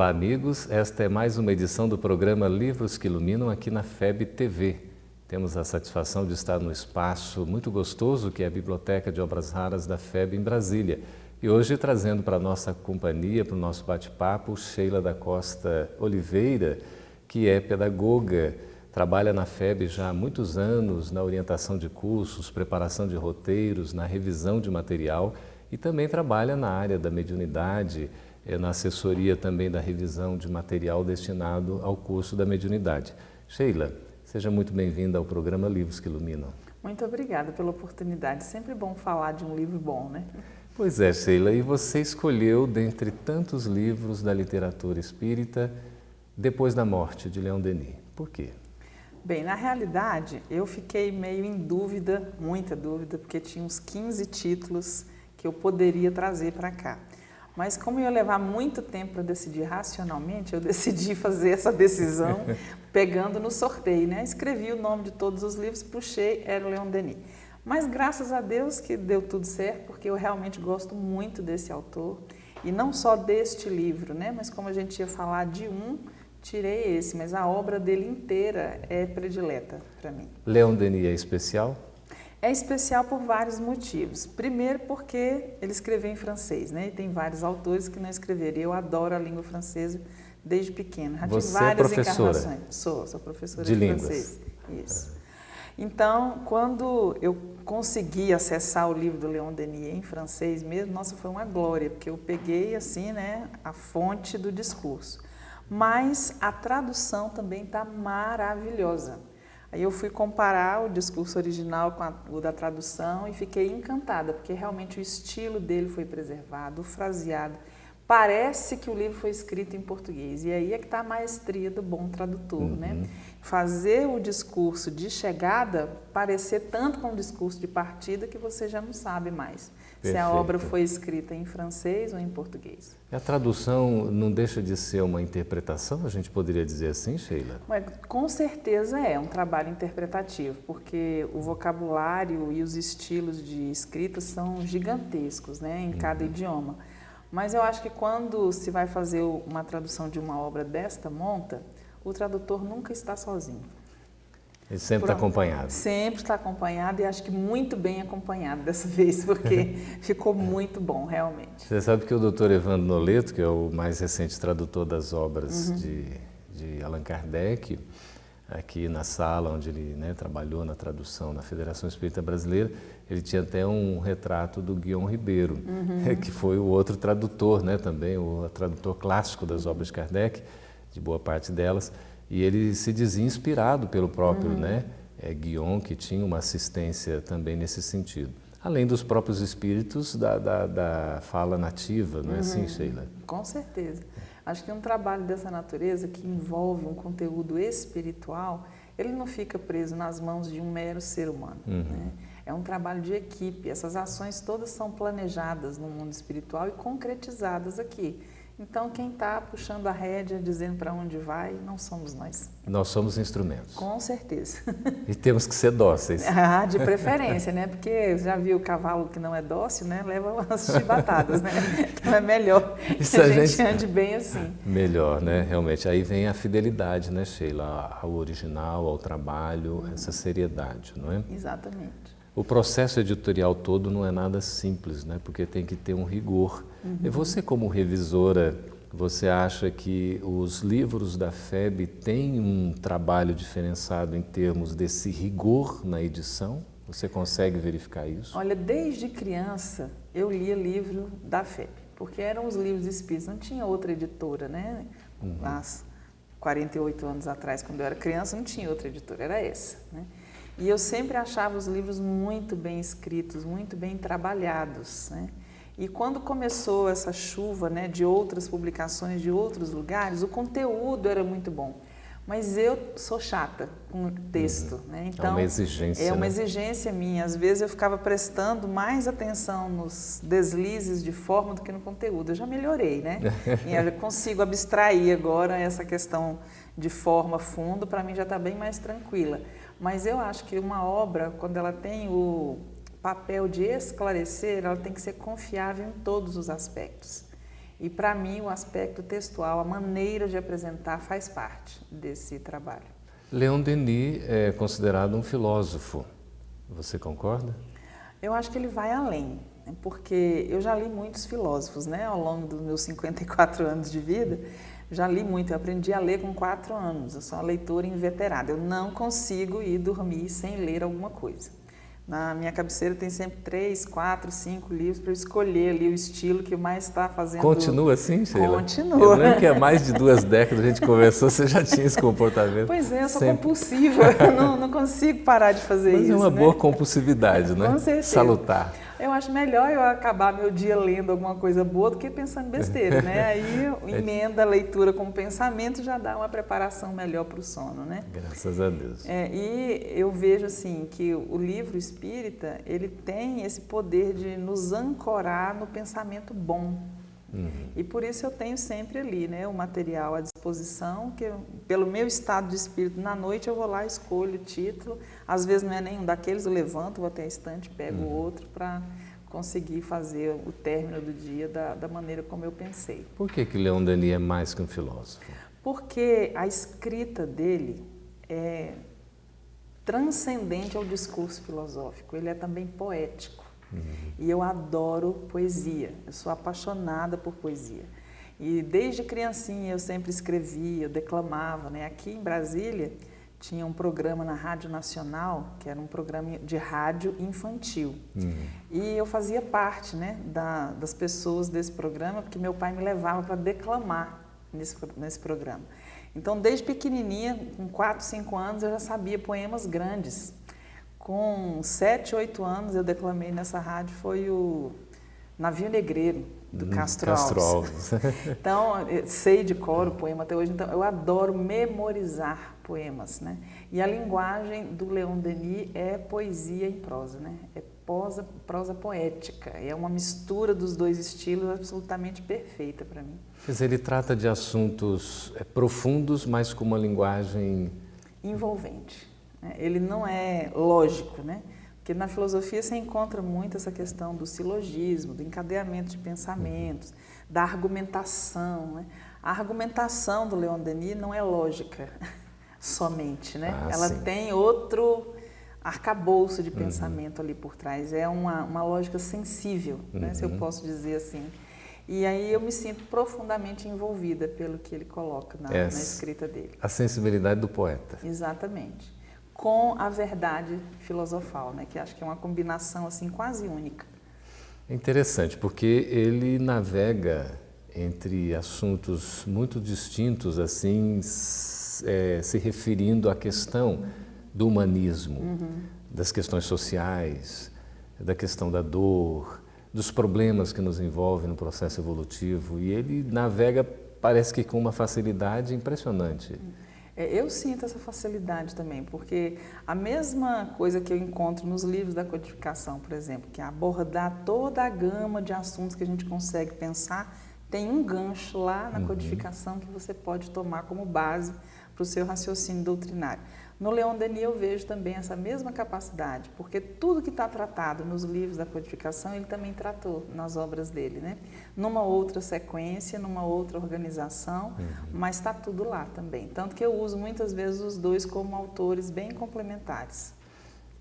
Olá, amigos. Esta é mais uma edição do programa Livros que Iluminam aqui na FEB TV. Temos a satisfação de estar no espaço muito gostoso que é a Biblioteca de Obras Raras da FEB em Brasília. E hoje trazendo para a nossa companhia, para o nosso bate-papo, Sheila da Costa Oliveira, que é pedagoga, trabalha na FEB já há muitos anos na orientação de cursos, preparação de roteiros, na revisão de material e também trabalha na área da mediunidade, na assessoria também da revisão de material destinado ao curso da mediunidade. Sheila, seja muito bem-vinda ao programa Livros que Iluminam. Muito obrigada pela oportunidade. Sempre bom falar de um livro bom, né? Pois é, Sheila, e você escolheu, dentre tantos livros da literatura espírita, Depois da Morte, de Leon Denis. Por quê? Bem, na realidade, eu fiquei meio em dúvida, muita dúvida, porque tinha uns 15 títulos que eu poderia trazer para cá. Mas como ia levar muito tempo para decidir racionalmente, eu decidi fazer essa decisão pegando no sorteio, né? Escrevi o nome de todos os livros, puxei, era o Leon Denis. Mas graças a Deus que deu tudo certo, porque eu realmente gosto muito desse autor. E não só deste livro, né? Mas como a gente ia falar de um, tirei esse. Mas a obra dele inteira é predileta para mim. Leon Denis é especial? É especial por vários motivos. Primeiro porque ele escreveu em francês, né? E tem vários autores que não escreveram. Eu adoro a língua francesa desde pequena. Já tive várias encarnações. Sou professora de francês. Isso. Então, quando eu consegui acessar o livro do Leon Denis em francês mesmo, nossa, foi uma glória, porque eu peguei assim, né, a fonte do discurso. Mas a tradução também está maravilhosa. Aí eu fui comparar o discurso original com o da tradução e fiquei encantada, porque realmente o estilo dele foi preservado, o fraseado. Parece que o livro foi escrito em português. E aí é que está a maestria do bom tradutor, né? Fazer o discurso de chegada parecer tanto com o discurso de partida que você já não sabe mais se a obra foi escrita em francês ou em português. A tradução não deixa de ser uma interpretação, a gente poderia dizer assim, Sheila? Mas, com certeza é um trabalho interpretativo, porque o vocabulário e os estilos de escrita são gigantescos, né, em cada idioma. Mas eu acho que quando se vai fazer uma tradução de uma obra desta monta, o tradutor nunca está sozinho. Ele sempre está acompanhado. Sempre está acompanhado e acho que muito bem acompanhado dessa vez, porque ficou muito bom, realmente. Você sabe que o Dr. Evandro Noleto, que é o mais recente tradutor das obras de Allan Kardec, aqui na sala onde ele, né, trabalhou na tradução na Federação Espírita Brasileira, ele tinha até um retrato do Guion Ribeiro, que foi o outro tradutor, né, também, o tradutor clássico das obras de Kardec, de boa parte delas, e ele se dizia inspirado pelo próprio Guion, que tinha uma assistência também nesse sentido. Além dos próprios espíritos da fala nativa, não é assim, Sheila? Com certeza. Acho que um trabalho dessa natureza que envolve um conteúdo espiritual, ele não fica preso nas mãos de um mero ser humano. Né? É um trabalho de equipe. Essas ações todas são planejadas no mundo espiritual e concretizadas aqui. Então, quem está puxando a rédea, dizendo para onde vai, não somos nós. Nós somos instrumentos. Com certeza. E temos que ser dóceis. Ah, de preferência, né? Porque já viu o cavalo que não é dócil, né? Leva umas chibatadas, né? Então é melhor que a gente ande bem assim. Melhor, né? Realmente. Aí vem a fidelidade, né, Sheila? Ao original, ao trabalho, essa seriedade, não é? Exatamente. O processo editorial todo não é nada simples, né? Porque tem que ter um rigor. E você, como revisora, você acha que os livros da FEB têm um trabalho diferenciado em termos desse rigor na edição? Você consegue verificar isso? Olha, desde criança eu lia livro da FEB, porque eram os livros espíritas, não tinha outra editora, né? Há 48 anos atrás, quando eu era criança, não tinha outra editora, era essa, né? E eu sempre achava os livros muito bem escritos, muito bem trabalhados, né? E quando começou essa chuva, né, de outras publicações de outros lugares, o conteúdo era muito bom. Mas eu sou chata com texto, né? Então, é uma exigência. É uma né? exigência minha. Às vezes eu ficava prestando mais atenção nos deslizes de forma do que no conteúdo. Eu já melhorei, né? E eu consigo abstrair agora essa questão de forma, fundo, para mim já está bem mais tranquila. Mas eu acho que uma obra, quando ela tem o papel de esclarecer, ela tem que ser confiável em todos os aspectos. E para mim o aspecto textual, a maneira de apresentar faz parte desse trabalho. Leon Denis é considerado um filósofo. Você concorda? Eu acho que ele vai além, porque eu já li muitos filósofos, né? Ao longo dos meus 54 anos de vida, já li muito. Eu aprendi a ler com 4 anos, eu sou uma leitora inveterada. Eu não consigo ir dormir sem ler alguma coisa. Na minha cabeceira tem sempre 3, 4, 5 livros para eu escolher ali o estilo que mais está fazendo... Continua assim, Sheila? Continua. Eu lembro que há mais de 2 décadas a gente conversou, você já tinha esse comportamento. Pois é, eu sou sempre compulsiva, eu não consigo parar de fazer isso. Mas é uma boa compulsividade, né? Com certeza. Salutar. Eu acho melhor eu acabar meu dia lendo alguma coisa boa do que pensando besteira, né? Aí emenda a leitura com o pensamento já dá uma preparação melhor para o sono, né? Graças a Deus. E eu vejo assim que o livro espírita, ele tem esse poder de nos ancorar no pensamento bom. E por isso eu tenho sempre ali, né, o material à disposição, que pelo meu estado de espírito na noite eu vou lá, escolho o título, às vezes não é nenhum daqueles, eu levanto, vou até a estante, pego outro para conseguir fazer o término do dia da maneira como eu pensei. Por que Leon Denis é mais que um filósofo? Porque a escrita dele é transcendente ao discurso filosófico, ele é também poético. E eu adoro poesia, eu sou apaixonada por poesia. E desde criancinha eu sempre escrevia, eu declamava, né? Aqui em Brasília tinha um programa na Rádio Nacional, que era um programa de rádio infantil. E eu fazia parte, né, das pessoas desse programa, porque meu pai me levava para declamar nesse programa. Então, desde pequenininha, com 4, 5 anos, eu já sabia poemas grandes. Com 7, 8 anos eu declamei nessa rádio, foi o Navio Negreiro, do Castro Alves. Então, eu sei de cor o poema até hoje, então eu adoro memorizar poemas, né? E a linguagem do Leon Denis é poesia em prosa, né? É prosa poética, é uma mistura dos dois estilos absolutamente perfeita para mim. Quer dizer, ele trata de assuntos profundos, mas com uma linguagem... envolvente. Ele não é lógico, né? Porque na filosofia você encontra muito essa questão do silogismo, do encadeamento de pensamentos, da argumentação, né? A argumentação do Leon Denis não é lógica somente, né? Ela sim. tem outro arcabouço de pensamento ali por trás, é uma lógica sensível, né? Se eu posso dizer assim. E aí eu me sinto profundamente envolvida pelo que ele coloca na escrita dele. A sensibilidade do poeta. Exatamente. Com a verdade filosofal, né? Que acho que é uma combinação assim quase única. É interessante, porque ele navega entre assuntos muito distintos, assim, se referindo à questão do humanismo, das questões sociais, da questão da dor, dos problemas que nos envolvem no processo evolutivo, e ele navega, parece que com uma facilidade impressionante. Eu sinto essa facilidade também, porque a mesma coisa que eu encontro nos livros da codificação, por exemplo, que é abordar toda a gama de assuntos que a gente consegue pensar, tem um gancho lá na codificação que você pode tomar como base para o seu raciocínio doutrinário. No Leon Denis eu vejo também essa mesma capacidade, porque tudo que está tratado nos livros da codificação, ele também tratou nas obras dele, né? Numa outra sequência, numa outra organização, mas está tudo lá também. Tanto que eu uso muitas vezes os dois como autores bem complementares.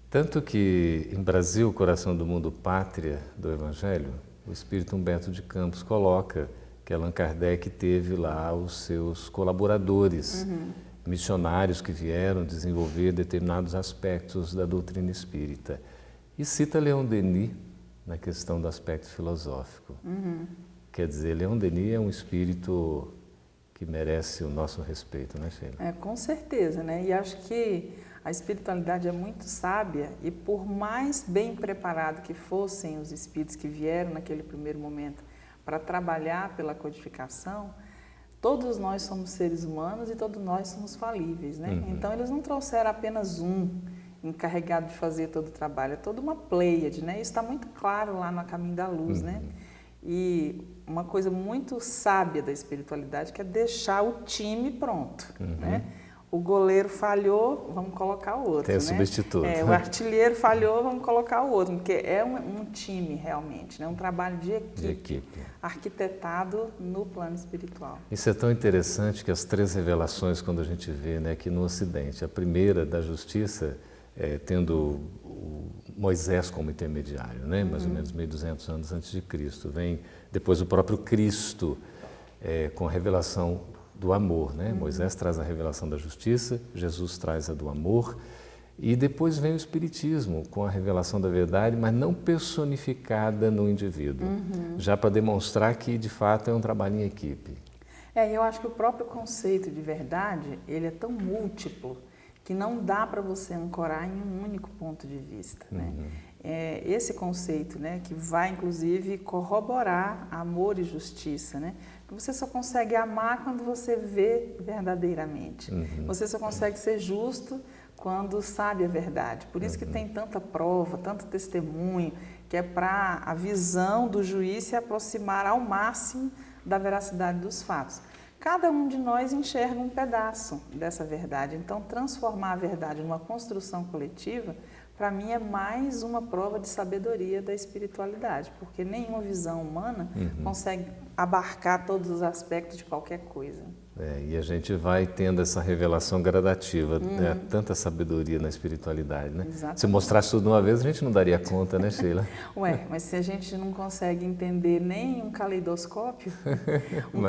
Tanto que em Brasil, Coração do Mundo, Pátria do Evangelho, o Espírito Humberto de Campos coloca que Allan Kardec teve lá os seus colaboradores, missionários que vieram desenvolver determinados aspectos da doutrina espírita. E cita Leon Denis na questão do aspecto filosófico. Quer dizer, Leon Denis é um espírito que merece o nosso respeito, né, Sheila? Com certeza, né? E acho que a espiritualidade é muito sábia e por mais bem preparado que fossem os espíritos que vieram naquele primeiro momento para trabalhar pela codificação, todos nós somos seres humanos e todos nós somos falíveis, né? Então, eles não trouxeram apenas um encarregado de fazer todo o trabalho, é toda uma pleiade, né? Isso está muito claro lá no A Caminho da Luz, né? E uma coisa muito sábia da espiritualidade que é deixar o time pronto, né? O goleiro falhou, vamos colocar o outro. Tem substituto. O artilheiro falhou, vamos colocar o outro, porque é um time realmente, né? Um trabalho de equipe, arquitetado no plano espiritual. Isso é tão interessante que as 3 revelações, quando a gente vê, né, aqui no Ocidente, a primeira da justiça, tendo Moisés como intermediário, né, mais ou menos 1.200 anos antes de Cristo, vem depois o próprio Cristo com a revelação do amor, né? Moisés traz a revelação da justiça, Jesus traz a do amor, e depois vem o Espiritismo com a revelação da verdade, mas não personificada no indivíduo, já para demonstrar que de fato é um trabalho em equipe. Eu acho que o próprio conceito de verdade, ele é tão múltiplo que não dá para você ancorar em um único ponto de vista, né? Esse conceito, né, que vai inclusive corroborar amor e justiça, né? Você só consegue amar quando você vê verdadeiramente. Você só consegue ser justo quando sabe a verdade. Por isso que tem tanta prova, tanto testemunho, que é para a visão do juiz se aproximar ao máximo da veracidade dos fatos. Cada um de nós enxerga um pedaço dessa verdade. Então, transformar a verdade numa construção coletiva, para mim, é mais uma prova de sabedoria da espiritualidade, porque nenhuma visão humana consegue abarcar todos os aspectos de qualquer coisa. E a gente vai tendo essa revelação gradativa, né? Tanta sabedoria na espiritualidade, né? Exatamente. Se mostrasse tudo de uma vez, a gente não daria conta, né, Sheila? Mas se a gente não consegue entender nem um caleidoscópio,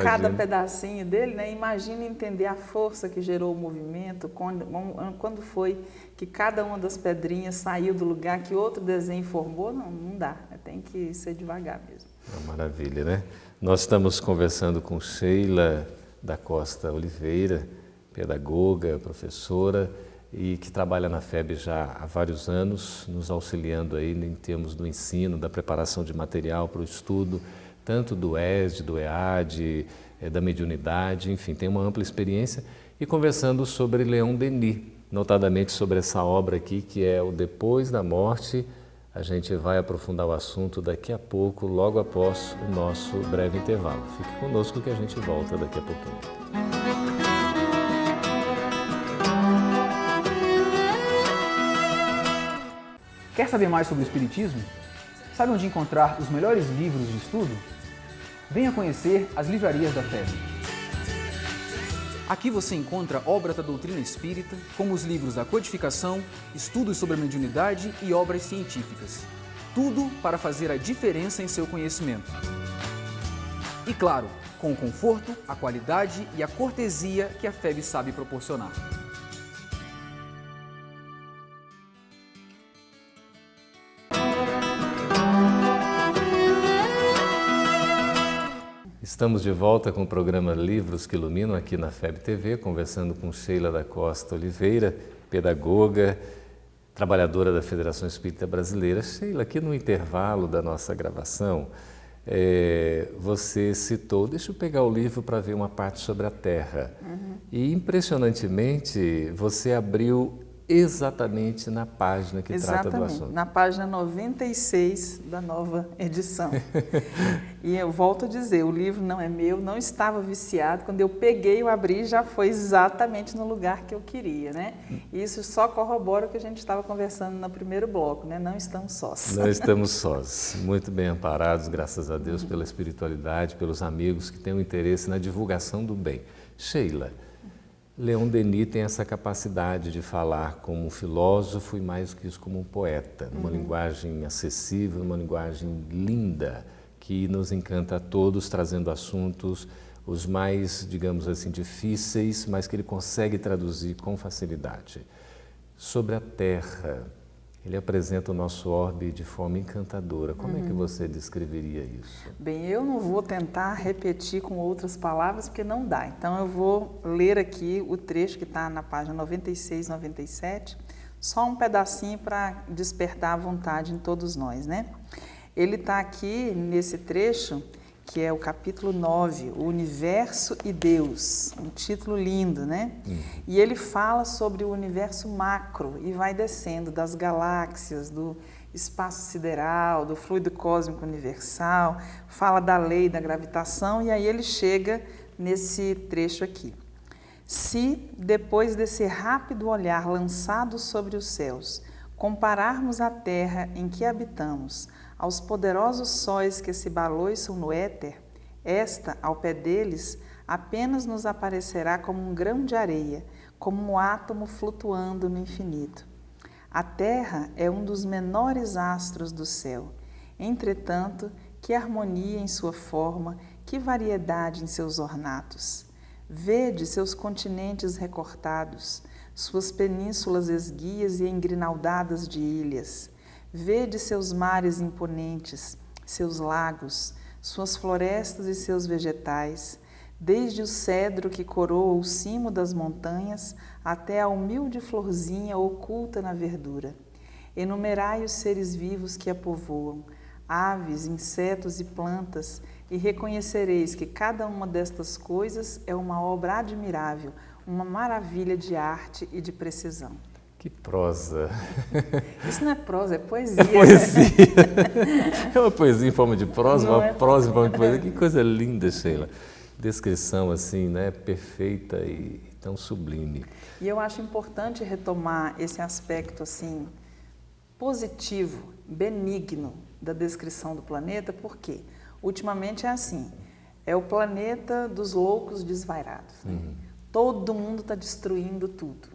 cada pedacinho dele, né? Imagina entender a força que gerou o movimento, quando foi que cada uma das pedrinhas saiu do lugar que outro desenho formou, não dá, tem que ser devagar mesmo. Maravilha, né? Nós estamos conversando com Sheila da Costa Oliveira, pedagoga, professora, e que trabalha na FEB já há vários anos, nos auxiliando aí em termos do ensino, da preparação de material para o estudo, tanto do ESD, do EAD, da mediunidade, enfim, tem uma ampla experiência, e conversando sobre Leon Denis, notadamente sobre essa obra aqui, que é o Depois da Morte. A gente vai aprofundar o assunto daqui a pouco, logo após o nosso breve intervalo. Fique conosco que a gente volta daqui a pouquinho. Quer saber mais sobre o Espiritismo? Sabe onde encontrar os melhores livros de estudo? Venha conhecer as livrarias da FEB. Aqui você encontra obras da doutrina espírita, como os livros da codificação, estudos sobre a mediunidade e obras científicas. Tudo para fazer a diferença em seu conhecimento. E claro, com o conforto, a qualidade e a cortesia que a FEB sabe proporcionar. Estamos de volta com o programa Livros que Iluminam aqui na FEB TV, conversando com Sheila da Costa Oliveira, pedagoga, trabalhadora da Federação Espírita Brasileira. Sheila, aqui no intervalo da nossa gravação, você citou, deixa eu pegar o livro para ver uma parte sobre a Terra. E impressionantemente você abriu exatamente na página que trata do assunto. Na página 96 da nova edição. E eu volto a dizer, o livro não é meu, não estava viciado. Quando eu peguei e abri, já foi exatamente no lugar que eu queria, né? E isso só corrobora o que a gente estava conversando no primeiro bloco, né? Não estamos sós. Não estamos sós. Muito bem amparados, graças a Deus, pela espiritualidade, pelos amigos que têm um interesse na divulgação do bem. Sheila, Leon Denis tem essa capacidade de falar como um filósofo e mais do que isso como um poeta, numa linguagem acessível, numa linguagem linda, que nos encanta a todos, trazendo assuntos os mais, digamos assim, difíceis, mas que ele consegue traduzir com facilidade. Sobre a Terra, ele apresenta o nosso orbe de forma encantadora. Como é que você descreveria isso? Bem, eu não vou tentar repetir com outras palavras, porque não dá. Então, eu vou ler aqui o trecho que está na página 96, 97, só um pedacinho para despertar a vontade em todos nós, né? Ele está aqui nesse trecho, que é o capítulo 9, O Universo e Deus, um título lindo, né? E ele fala sobre o universo macro e vai descendo das galáxias, do espaço sideral, do fluido cósmico universal, fala da lei da gravitação e aí ele chega nesse trecho aqui. Se, depois desse rápido olhar lançado sobre os céus, compararmos a terra em que habitamos aos poderosos sóis que se baloiçam no éter, esta, ao pé deles, apenas nos aparecerá como um grão de areia, como um átomo flutuando no infinito. A Terra é um dos menores astros do céu. Entretanto, que harmonia em sua forma, que variedade em seus ornatos. Vede seus continentes recortados, suas penínsulas esguias e engrinaldadas de ilhas. Vede seus mares imponentes, seus lagos, suas florestas e seus vegetais, desde o cedro que coroa o cimo das montanhas até a humilde florzinha oculta na verdura. Enumerai os seres vivos que a povoam, aves, insetos e plantas, e reconhecereis que cada uma destas coisas é uma obra admirável, uma maravilha de arte e de precisão. Que prosa! Isso não é prosa, é poesia. É poesia. É uma poesia em forma de prosa, Não uma é? prosa em forma de poesia. Que coisa linda, Sheila. Descrição assim, né, perfeita e tão sublime. E eu acho importante retomar esse aspecto assim positivo, benigno da descrição do planeta, porque ultimamente é assim, é o planeta dos loucos desvairados. Né? Todo mundo está destruindo tudo.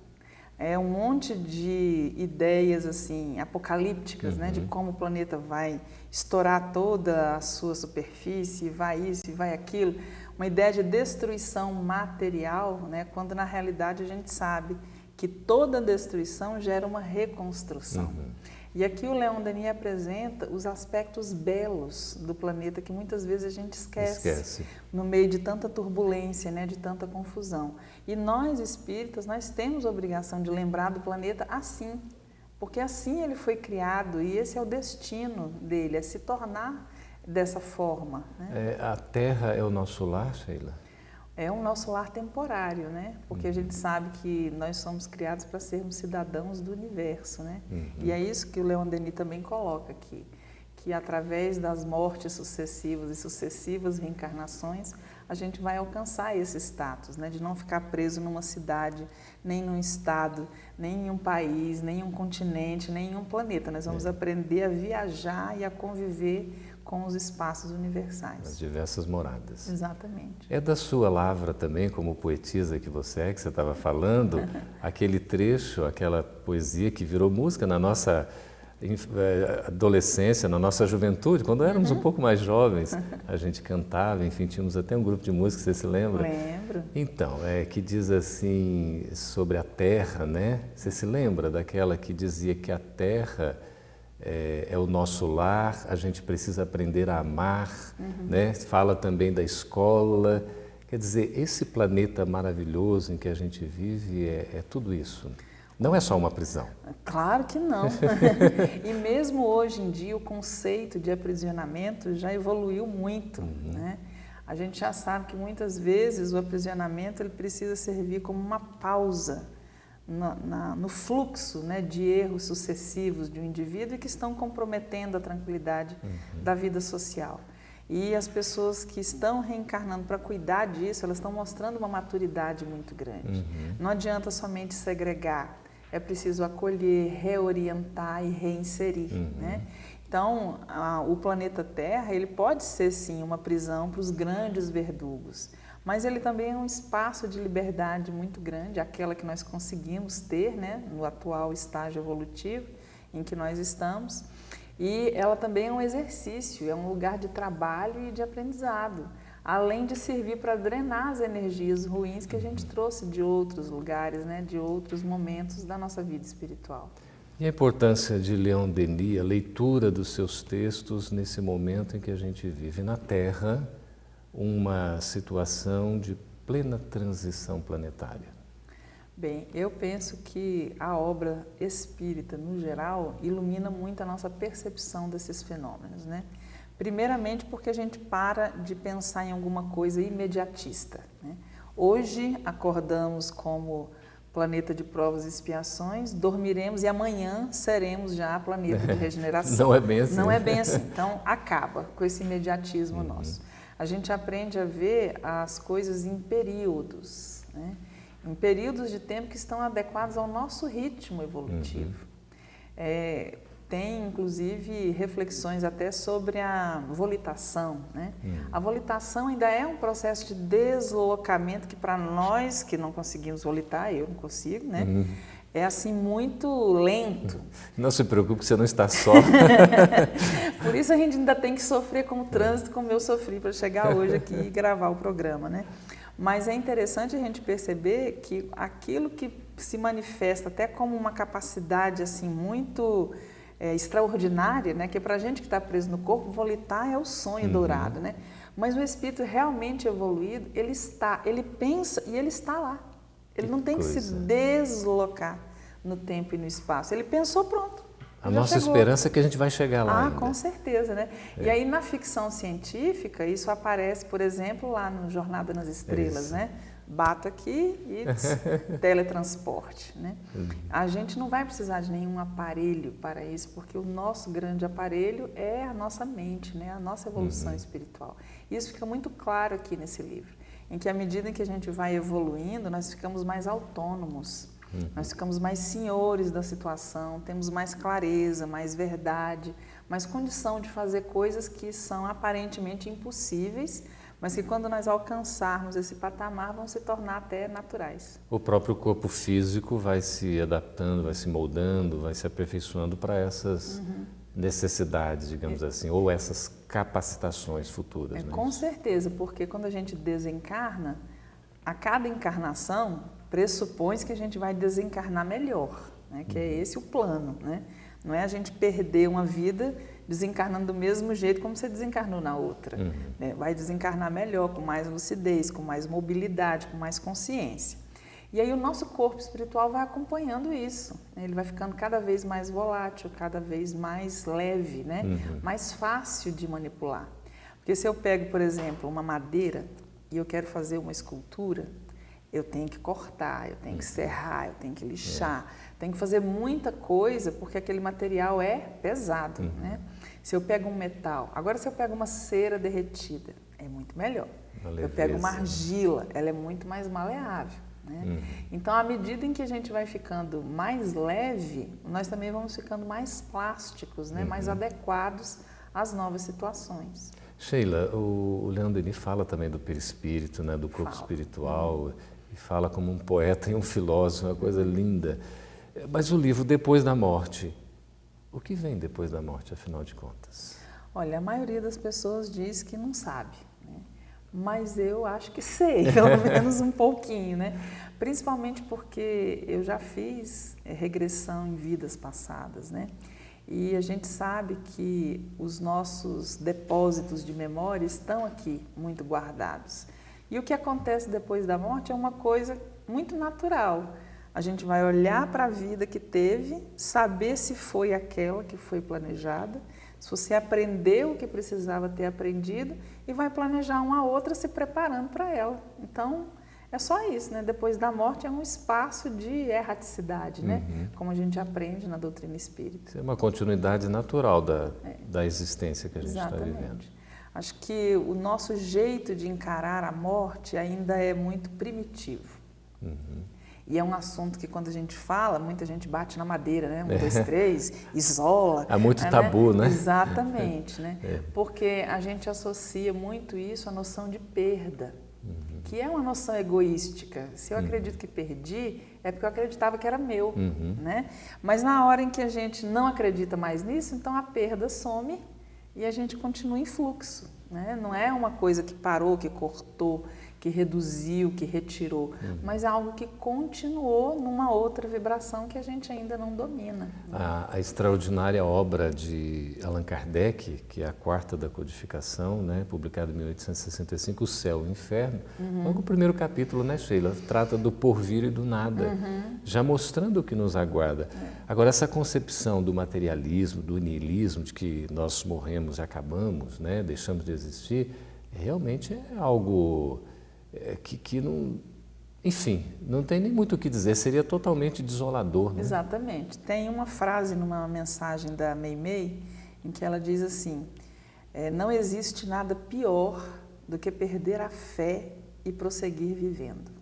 É um monte de ideias assim apocalípticas, né, de como o planeta vai estourar toda a sua superfície, vai isso e vai aquilo. Uma ideia de destruição material, né, quando na realidade a gente sabe que toda destruição gera uma reconstrução. E aqui o Leon Denis apresenta os aspectos belos do planeta que muitas vezes a gente esquece. No meio de tanta turbulência, né, de tanta confusão. E nós, espíritas, nós temos a obrigação de lembrar do planeta assim, porque assim ele foi criado e esse é o destino dele, é se tornar dessa forma. Né? A Terra é o nosso lar, Sheila? É um nosso lar temporário, né? Porque a gente sabe que nós somos criados para sermos cidadãos do universo, né? E é isso que o Leon Denis também coloca aqui, que através das mortes sucessivas e sucessivas reencarnações, a gente vai alcançar esse status, né? De não ficar preso numa cidade, nem num estado, nem em um país, nem em um continente, nem em um planeta. Nós vamos aprender a viajar e a conviver com os espaços universais. As diversas moradas. Exatamente. É da sua lavra também, como poetisa que você estava falando, aquele trecho, aquela poesia que virou música na nossa adolescência, na nossa juventude, quando éramos um pouco mais jovens, a gente cantava, enfim, tínhamos até um grupo de música, você se lembra? Lembro. Então, que diz assim sobre a terra, né? Você se lembra daquela que dizia que a terra é o nosso lar, a gente precisa aprender a amar, né? Fala também da escola. Quer dizer, esse planeta maravilhoso em que a gente vive é tudo isso. Não é só uma prisão. Claro que não. E mesmo hoje em dia o conceito de aprisionamento já evoluiu muito, né? A gente já sabe que muitas vezes o aprisionamento ele precisa servir como uma pausa no fluxo, né, de erros sucessivos de um indivíduo e que estão comprometendo a tranquilidade da vida social. E as pessoas que estão reencarnando para cuidar disso, elas estão mostrando uma maturidade muito grande. Não adianta somente segregar, é preciso acolher, reorientar e reinserir, né? Então, o planeta Terra, ele pode ser sim uma prisão para os grandes verdugos, mas ele também é um espaço de liberdade muito grande, aquela que nós conseguimos ter, né, no atual estágio evolutivo em que nós estamos. E ela também é um exercício, é um lugar de trabalho e de aprendizado, além de servir para drenar as energias ruins que a gente trouxe de outros lugares, né, de outros momentos da nossa vida espiritual. E a importância de Leon Denis, a leitura dos seus textos nesse momento em que a gente vive na Terra, uma situação de plena transição planetária? Bem, eu penso que a obra espírita, no geral, ilumina muito a nossa percepção desses fenômenos, né? Primeiramente porque a gente para de pensar em alguma coisa imediatista, né? Hoje acordamos como planeta de provas e expiações, dormiremos e amanhã seremos já planeta de regeneração. Não é bem assim. Não é bem assim. Então, acaba com esse imediatismo nosso. A gente aprende a ver as coisas em períodos, né? em períodos de tempo que estão adequados ao nosso ritmo evolutivo. Tem, inclusive, reflexões até sobre a volitação, né? A volitação ainda é um processo de deslocamento que, para nós que não conseguimos volitar, eu não consigo, né? É assim muito lento. Não se preocupe, você não está só. Por isso a gente ainda tem que sofrer com o trânsito, como eu sofri para chegar hoje aqui e gravar o programa, né? Mas é interessante a gente perceber que aquilo que se manifesta até como uma capacidade assim muito extraordinária, né? Que para a gente que está preso no corpo, volitar é o sonho dourado, né? Mas o espírito realmente evoluído, ele pensa e ele está lá. Ele não tem que se deslocar no tempo e no espaço. Ele pensou, pronto. A nossa esperança é que a gente vai chegar lá ainda. Com certeza, né? E aí na ficção científica, isso aparece, por exemplo, lá no Jornada nas Estrelas, né? Bato aqui e teletransporte, né? A gente não vai precisar de nenhum aparelho para isso, porque o nosso grande aparelho é a nossa mente, né? A nossa evolução espiritual. Isso fica muito claro aqui nesse livro, em que à medida em que a gente vai evoluindo, nós ficamos mais autônomos, nós ficamos mais senhores da situação, temos mais clareza, mais verdade, mais condição de fazer coisas que são aparentemente impossíveis, mas que quando nós alcançarmos esse patamar vão se tornar até naturais. O próprio corpo físico vai se adaptando, vai se moldando, vai se aperfeiçoando para essas necessidades, digamos assim, ou essas capacitações futuras. Com certeza, porque quando a gente desencarna, a cada encarnação pressupõe que a gente vai desencarnar melhor, né? Que é esse o plano, né? Não é a gente perder uma vida desencarnando do mesmo jeito como você desencarnou na outra. Né? Vai desencarnar melhor, com mais lucidez, com mais mobilidade, com mais consciência. E aí o nosso corpo espiritual vai acompanhando isso, né? Ele vai ficando cada vez mais volátil, cada vez mais leve, né? Mais fácil de manipular. Porque se eu pego, por exemplo, uma madeira e eu quero fazer uma escultura, eu tenho que cortar, eu tenho que serrar, eu tenho que lixar, tenho que fazer muita coisa porque aquele material é pesado, né? Se eu pego um metal, agora se eu pego uma cera derretida, é muito melhor. Eu pego uma argila, ela é muito mais maleável, né? Então, à medida em que a gente vai ficando mais leve, nós também vamos ficando mais plásticos, né? Mais adequados às novas situações. Sheila, o Leon Denis fala também do perispírito, né? Do corpo espiritual, e fala como um poeta e um filósofo, uma coisa linda. Mas o livro Depois da Morte, o que vem depois da morte, afinal de contas? Olha, a maioria das pessoas diz que não sabe, né? Mas eu acho que sei, pelo menos um pouquinho, né? Principalmente porque eu já fiz regressão em vidas passadas, né? E a gente sabe que os nossos depósitos de memória estão aqui muito guardados. E o que acontece depois da morte é uma coisa muito natural. A gente vai olhar para a vida que teve, saber se foi aquela que foi planejada, se você aprendeu o que precisava ter aprendido e vai planejar uma outra se preparando para ela. Então, é só isso, né? Depois da morte é um espaço de erraticidade, né? Como a gente aprende na doutrina espírita. Isso é uma continuidade natural da existência que a gente está vivendo. Acho que o nosso jeito de encarar a morte ainda é muito primitivo. E é um assunto que quando a gente fala, muita gente bate na madeira, né? 1, 2, 3, isola. Há muito tabu, né? Exatamente, né? Porque a gente associa muito isso à noção de perda, que é uma noção egoística. Se eu acredito que perdi, é porque eu acreditava que era meu, né? Mas na hora em que a gente não acredita mais nisso, então a perda some e a gente continua em fluxo, né? Não é uma coisa que parou, que cortou, que reduziu, que retirou, mas é algo que continuou numa outra vibração que a gente ainda não domina. A extraordinária obra de Allan Kardec, que é a quarta da codificação, né, publicada em 1865, O Céu e o Inferno, logo o primeiro capítulo, né, Sheila, trata do porvir e do nada, já mostrando o que nos aguarda. Agora, essa concepção do materialismo, do niilismo, de que nós morremos e acabamos, né, deixamos de existir, realmente é algo que não, enfim, não tem nem muito o que dizer, seria totalmente desolador, né? Exatamente. Tem uma frase numa mensagem da Meimei em que ela diz assim: não existe nada pior do que perder a fé e prosseguir vivendo.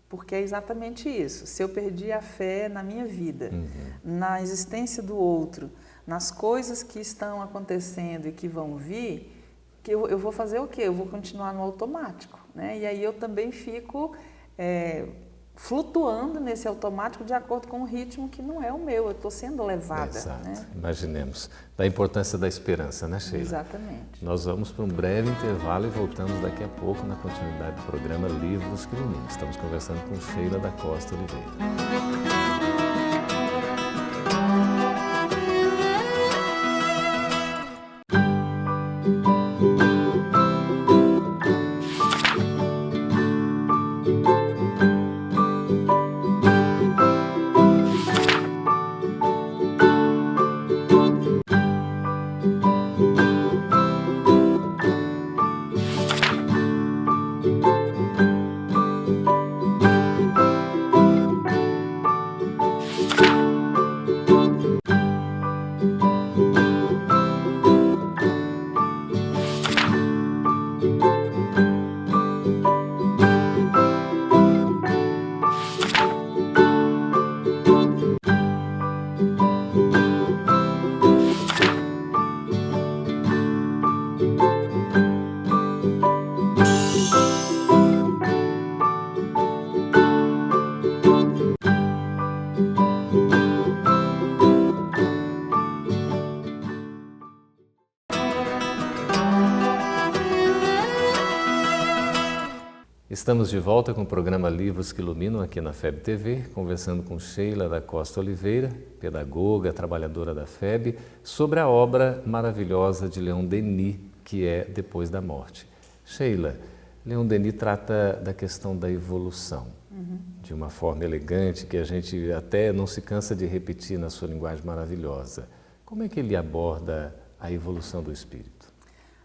porque é exatamente isso. Se eu perdi a fé na minha vida, na existência do outro, nas coisas que estão acontecendo e que vão vir, que eu vou fazer o quê? Eu vou continuar no automático, né? E aí eu também fico flutuando nesse automático de acordo com um ritmo que não é o meu, eu estou sendo levada. Exato. Né? Imaginemos. Da importância da esperança, né, Sheila? Exatamente. Nós vamos para um breve intervalo e voltamos daqui a pouco na continuidade do programa Livros que Iluminam. Estamos conversando com Sheila da Costa Oliveira. Estamos de volta com o programa Livros que Iluminam aqui na FEB TV, conversando com Sheila da Costa Oliveira, pedagoga, trabalhadora da FEB, sobre a obra maravilhosa de Leon Denis, que é Depois da Morte. Sheila, Leon Denis trata da questão da evolução, de uma forma elegante que a gente até não se cansa de repetir na sua linguagem maravilhosa. Como é que ele aborda a evolução do espírito?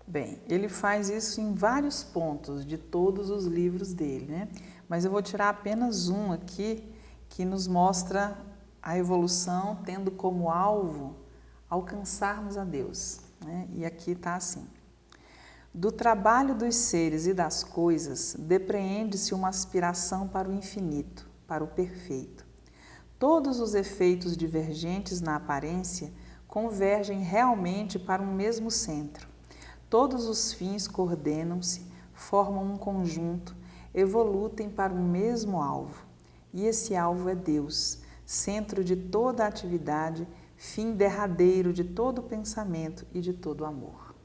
Bem, ele faz isso em vários pontos de todos os livros dele, né? Mas eu vou tirar apenas um aqui que nos mostra a evolução tendo como alvo alcançarmos a Deus, né? E aqui está assim: do trabalho dos seres e das coisas depreende-se uma aspiração para o infinito, para o perfeito. Todos os efeitos divergentes na aparência convergem realmente para um mesmo centro. Todos os fins coordenam-se, formam um conjunto, evolutem para um mesmo alvo. E esse alvo é Deus, centro de toda a atividade, fim derradeiro de todo pensamento e de todo amor.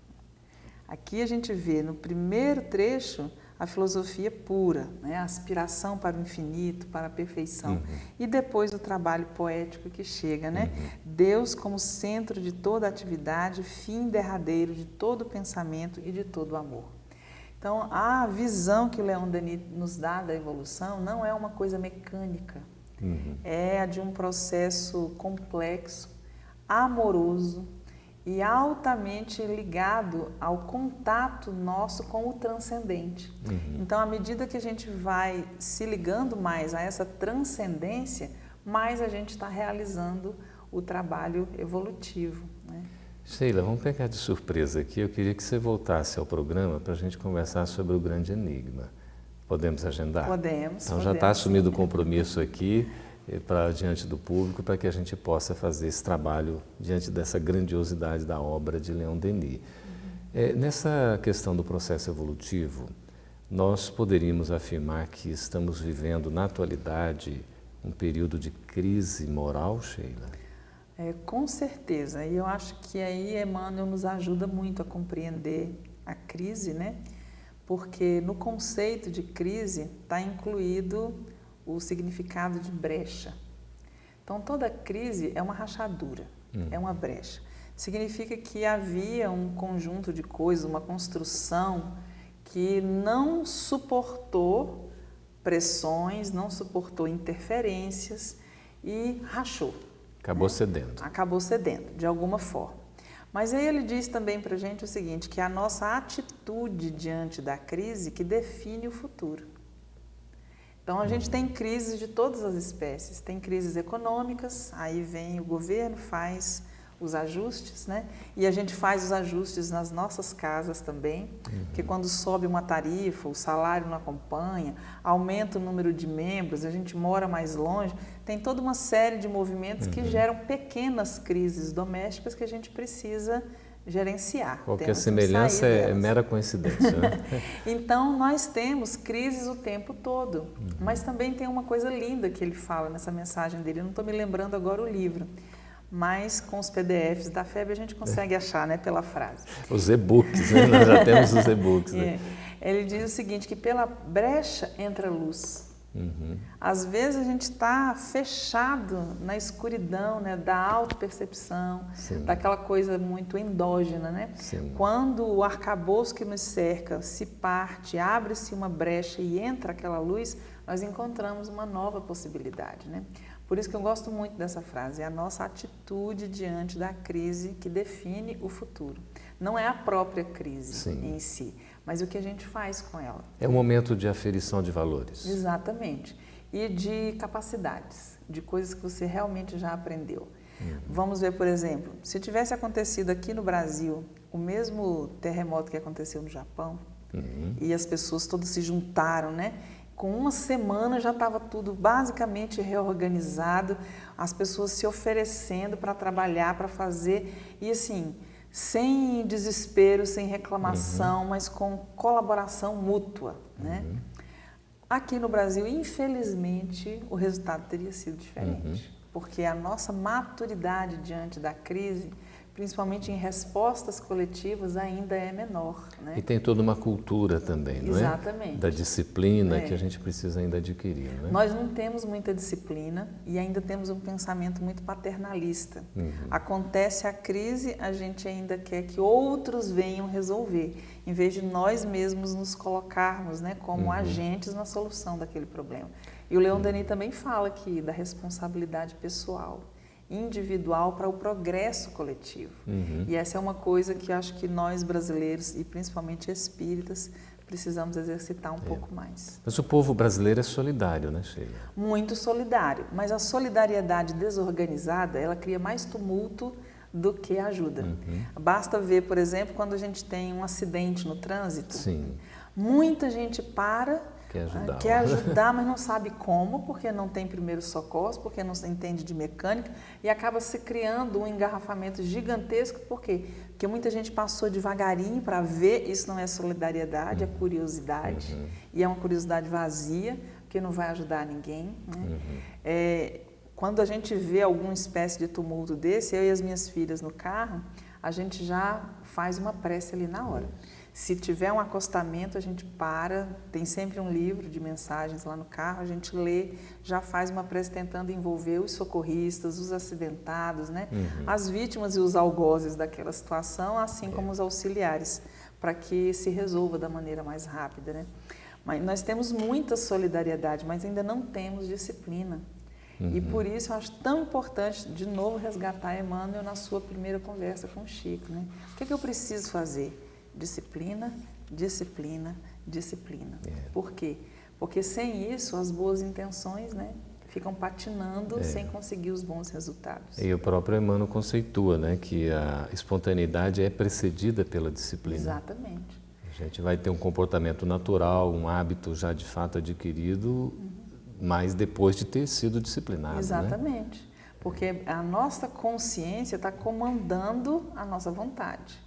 Aqui a gente vê no primeiro trecho a filosofia pura, né? A aspiração para o infinito, para a perfeição. E depois o trabalho poético que chega, né? Deus como centro de toda atividade, fim derradeiro de todo pensamento e de todo amor. Então, a visão que o Leon Denis nos dá da evolução não é uma coisa mecânica, é a de um processo complexo, amoroso, e altamente ligado ao contato nosso com o transcendente. Então, à medida que a gente vai se ligando mais a essa transcendência, mais a gente está realizando o trabalho evolutivo, né? Sheila, vamos pegar de surpresa aqui. Eu queria que você voltasse ao programa para a gente conversar sobre o grande enigma. Podemos agendar? Podemos. Então já está assumido o compromisso aqui diante do público para que a gente possa fazer esse trabalho diante dessa grandiosidade da obra de Leon Denis. Nessa questão do processo evolutivo, nós poderíamos afirmar que estamos vivendo na atualidade um período de crise moral, Sheila? Com certeza, e eu acho que aí Emmanuel nos ajuda muito a compreender a crise, né? Porque no conceito de crise está incluído o significado de brecha. Então, toda crise é uma rachadura, é uma brecha. Significa que havia um conjunto de coisas, uma construção que não suportou pressões, não suportou interferências e rachou. Acabou cedendo. Acabou cedendo, de alguma forma. Mas aí ele diz também para a gente o seguinte, que é a nossa atitude diante da crise que define o futuro. Então, a gente tem crises de todas as espécies. Tem crises econômicas, aí vem o governo, faz os ajustes, né? E a gente faz os ajustes nas nossas casas também, porque quando sobe uma tarifa, o salário não acompanha, aumenta o número de membros, a gente mora mais longe, tem toda uma série de movimentos que geram pequenas crises domésticas que a gente precisa gerenciar. Qualquer semelhança é mera coincidência, né? Então, nós temos crises o tempo todo, mas também tem uma coisa linda que ele fala nessa mensagem dele, eu não estou me lembrando agora o livro, mas com os PDFs da FEB a gente consegue achar, né, pela frase. Os e-books, né? Nós já temos os e-books. Né? Ele diz o seguinte, que pela brecha entra a luz. Às vezes a gente está fechado na escuridão, né, da autopercepção, daquela coisa muito endógena, né? Quando o arcabouço que nos cerca se parte, abre-se uma brecha e entra aquela luz, nós encontramos uma nova possibilidade, né? Por isso que eu gosto muito dessa frase, é a nossa atitude diante da crise que define o futuro. Não é a própria crise em si, mas o que a gente faz com ela. É um momento de aferição de valores. Exatamente. E de capacidades, de coisas que você realmente já aprendeu. Vamos ver, por exemplo, se tivesse acontecido aqui no Brasil o mesmo terremoto que aconteceu no Japão, e as pessoas todas se juntaram, né? Com uma semana já estava tudo basicamente reorganizado, as pessoas se oferecendo para trabalhar, para fazer, e assim, sem desespero, sem reclamação, mas com colaboração mútua, né? Aqui no Brasil, infelizmente, o resultado teria sido diferente, porque a nossa maturidade diante da crise, principalmente em respostas coletivas, ainda é menor, né? E tem toda uma cultura também, não é? Exatamente. Da disciplina que a gente precisa ainda adquirir, né? Nós não temos muita disciplina e ainda temos um pensamento muito paternalista. Acontece a crise, a gente ainda quer que outros venham resolver, em vez de nós mesmos nos colocarmos, né, como agentes na solução daquele problema. E o Leon Denis também fala aqui da responsabilidade pessoal, individual para o progresso coletivo. E essa é uma coisa que acho que nós brasileiros, e principalmente espíritas, precisamos exercitar um pouco mais. Mas o povo brasileiro é solidário, né, Sheila? Muito solidário, mas a solidariedade desorganizada, ela cria mais tumulto do que ajuda. Basta ver, por exemplo, quando a gente tem um acidente no trânsito, muita gente quer ajudar, mas não sabe como, porque não tem primeiros socorros, porque não se entende de mecânica, e acaba se criando um engarrafamento gigantesco. Por quê? Porque muita gente passou devagarinho para ver, isso não é solidariedade, é curiosidade, e é uma curiosidade vazia, porque não vai ajudar ninguém, né? Quando a gente vê alguma espécie de tumulto desse, eu e as minhas filhas no carro, a gente já faz uma prece ali na hora. Se tiver um acostamento, a gente para, tem sempre um livro de mensagens lá no carro, a gente lê, já faz uma prece tentando envolver os socorristas, os acidentados, né? As vítimas e os algozes daquela situação, assim como os auxiliares, para que se resolva da maneira mais rápida, né? Mas nós temos muita solidariedade, mas ainda não temos disciplina. E por isso eu acho tão importante, de novo, resgatar Emmanuel na sua primeira conversa com o Chico, né? O que eu preciso fazer? Disciplina, disciplina, disciplina. Por quê? Porque sem isso as boas intenções, né, ficam patinando sem conseguir os bons resultados. E o próprio Emmanuel conceitua, né, que a espontaneidade é precedida pela disciplina. Exatamente. A gente vai ter um comportamento natural, um hábito já de fato adquirido, mas depois de ter sido disciplinado. Exatamente. Né? Porque a nossa consciência está comandando a nossa vontade.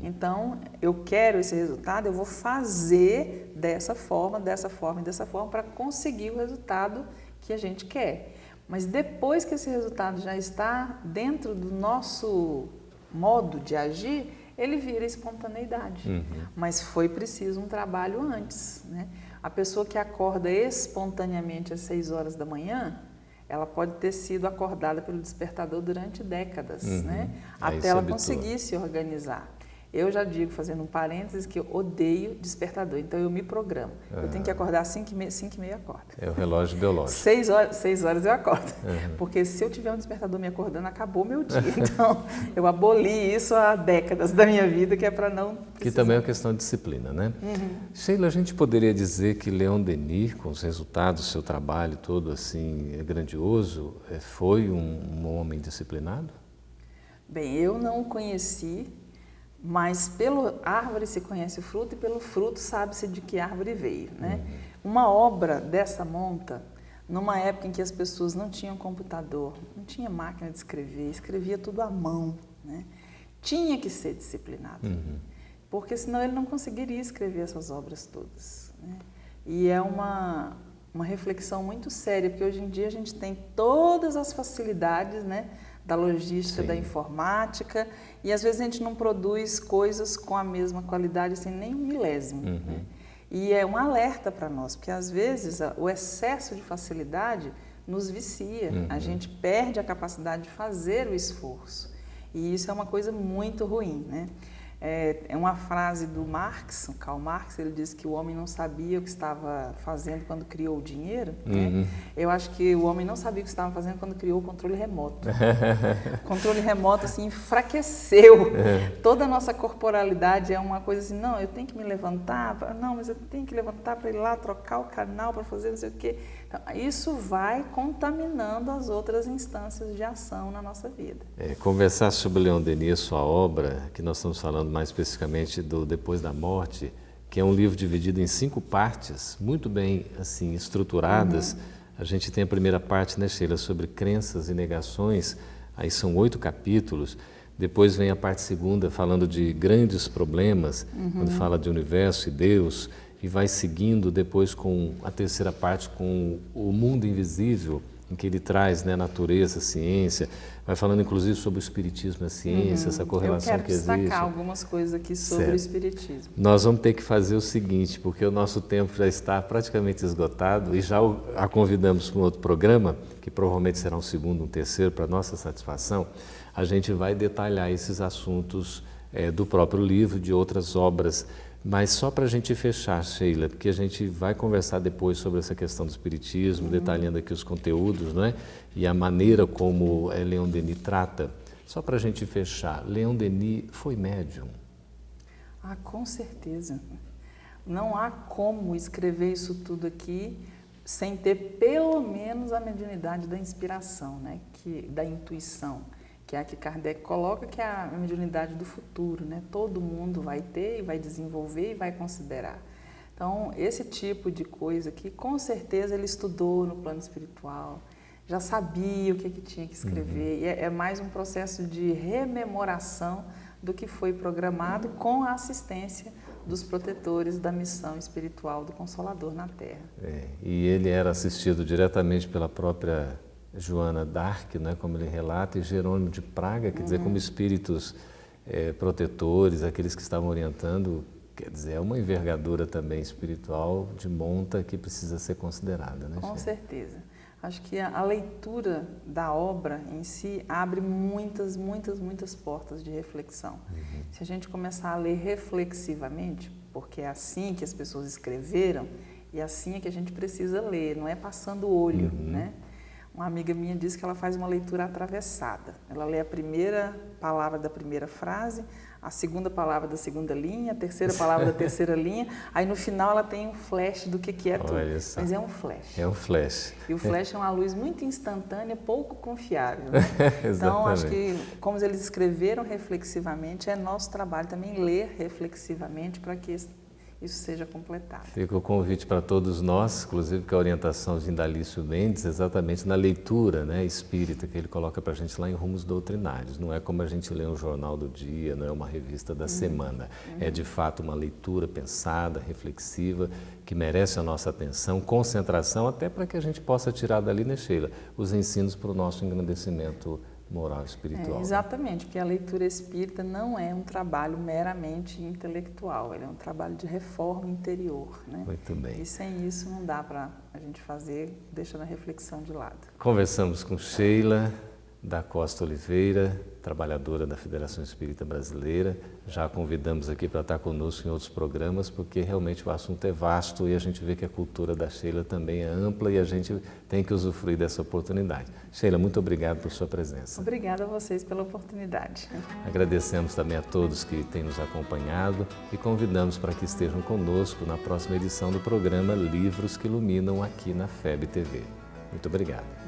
Então, eu quero esse resultado, eu vou fazer dessa forma, dessa forma e dessa forma para conseguir o resultado que a gente quer. Mas depois que esse resultado já está dentro do nosso modo de agir, ele vira espontaneidade. Mas foi preciso um trabalho antes, né? A pessoa que acorda espontaneamente às 6 horas da manhã, ela pode ter sido acordada pelo despertador durante décadas, né? Até ela conseguir se organizar. Eu já digo, fazendo um parênteses, que eu odeio despertador, então eu me programo. Eu tenho que acordar às 5h30, eu acordo. É o relógio biológico. 6 horas eu acordo, porque se eu tiver um despertador me acordando, acabou meu dia. Então, eu aboli isso há décadas da minha vida, que é para não precisar. Que também é uma questão de disciplina, né? Sheila, a gente poderia dizer que Leon Denis, com os resultados do seu trabalho todo assim grandioso, foi um homem disciplinado? Bem, eu não o conheci, mas pela árvore se conhece o fruto e pelo fruto sabe-se de que árvore veio, né? Uma obra dessa monta, numa época em que as pessoas não tinham computador, não tinha máquina de escrever, escrevia tudo à mão, né? Tinha que ser disciplinado, porque senão ele não conseguiria escrever essas obras todas, né? E é uma reflexão muito séria, porque hoje em dia a gente tem todas as facilidades, né, da logística, da informática, e às vezes a gente não produz coisas com a mesma qualidade, assim, nem um milésimo, né? E é um alerta para nós, porque às vezes o excesso de facilidade nos vicia, a gente perde a capacidade de fazer o esforço, e isso é uma coisa muito ruim, né? É uma frase do Marx, Karl Marx, ele diz que o homem não sabia o que estava fazendo quando criou o dinheiro, né? Eu acho que o homem não sabia o que estava fazendo quando criou o controle remoto. O controle remoto, assim, enfraqueceu. Toda a nossa corporalidade é uma coisa assim, não, eu tenho que me levantar, não, mas eu tenho que levantar para ir lá trocar o canal, para fazer não sei o quê. Então, isso vai contaminando as outras instâncias de ação na nossa vida. Conversar sobre Leon Denis, sua obra, que nós estamos falando mais especificamente do Depois da Morte, que é um livro dividido em 5 partes, muito bem assim estruturadas. A gente tem a primeira parte, né, Sheila, sobre crenças e negações, aí são 8 capítulos. Depois vem a parte segunda, falando de grandes problemas, quando fala de universo e Deus, e vai seguindo depois com a terceira parte, com o mundo invisível, em que ele traz, né, natureza, ciência, vai falando inclusive sobre o espiritismo e a ciência, essa correlação que existe. Eu quero destacar algumas coisas aqui sobre o espiritismo. Nós vamos ter que fazer o seguinte, porque o nosso tempo já está praticamente esgotado e já a convidamos para um outro programa, que provavelmente será um segundo, um terceiro, para nossa satisfação. A gente vai detalhar esses assuntos do próprio livro, de outras obras. Mas só para a gente fechar, Sheila, porque a gente vai conversar depois sobre essa questão do espiritismo, detalhando aqui os conteúdos, não é? E a maneira como Leon Denis trata. Só para a gente fechar, Leon Denis foi médium? Ah, com certeza. Não há como escrever isso tudo aqui sem ter pelo menos a mediunidade da inspiração, né? Da intuição, que é a que Kardec coloca, que é a mediunidade do futuro, né? Todo mundo vai ter e vai desenvolver e vai considerar. Então, esse tipo de coisa aqui, com certeza ele estudou no plano espiritual, já sabia o que tinha que escrever, e é mais um processo de rememoração do que foi programado com a assistência dos protetores da missão espiritual do Consolador na Terra. E ele era assistido diretamente pela própria Joana d'Arc, né, como ele relata, e Jerônimo de Praga, quer dizer, como espíritos protetores, aqueles que estavam orientando, quer dizer, é uma envergadura também espiritual de monta que precisa ser considerada, né? Com certeza. Acho que a leitura da obra em si abre muitas portas de reflexão. Se a gente começar a ler reflexivamente, porque é assim que as pessoas escreveram e assim é que a gente precisa ler, não é passando o olho, né? Uma amiga minha disse que ela faz uma leitura atravessada. Ela lê a primeira palavra da primeira frase, a segunda palavra da segunda linha, a terceira palavra da terceira linha, aí no final ela tem um flash do que é tudo. Mas é um flash. É um flash. E o flash é uma luz muito instantânea, pouco confiável, né? Então, acho que, como eles escreveram reflexivamente, é nosso trabalho também ler reflexivamente para que isso seja completado. Fica o convite para todos nós, inclusive com a orientação de Indalício Mendes, exatamente na leitura, né, espírita que ele coloca para a gente lá em Rumos Doutrinários. Não é como a gente lê um jornal do dia, não é uma revista da semana. É de fato uma leitura pensada, reflexiva, que merece a nossa atenção, concentração, até para que a gente possa tirar dali, né, Sheila, os ensinos para o nosso engrandecimento moral e espiritual. Exatamente, porque a leitura espírita não é um trabalho meramente intelectual, ele é um trabalho de reforma interior, né? Muito bem. E sem isso não dá para a gente fazer, deixando a reflexão de lado. Conversamos com Sheila da Costa Oliveira, trabalhadora da Federação Espírita Brasileira. Já a convidamos aqui para estar conosco em outros programas, porque realmente o assunto é vasto e a gente vê que a cultura da Sheila também é ampla e a gente tem que usufruir dessa oportunidade. Sheila, muito obrigado por sua presença. Obrigada a vocês pela oportunidade. Agradecemos também a todos que têm nos acompanhado e convidamos para que estejam conosco na próxima edição do programa Livros que Iluminam aqui na FEB TV. Muito obrigado.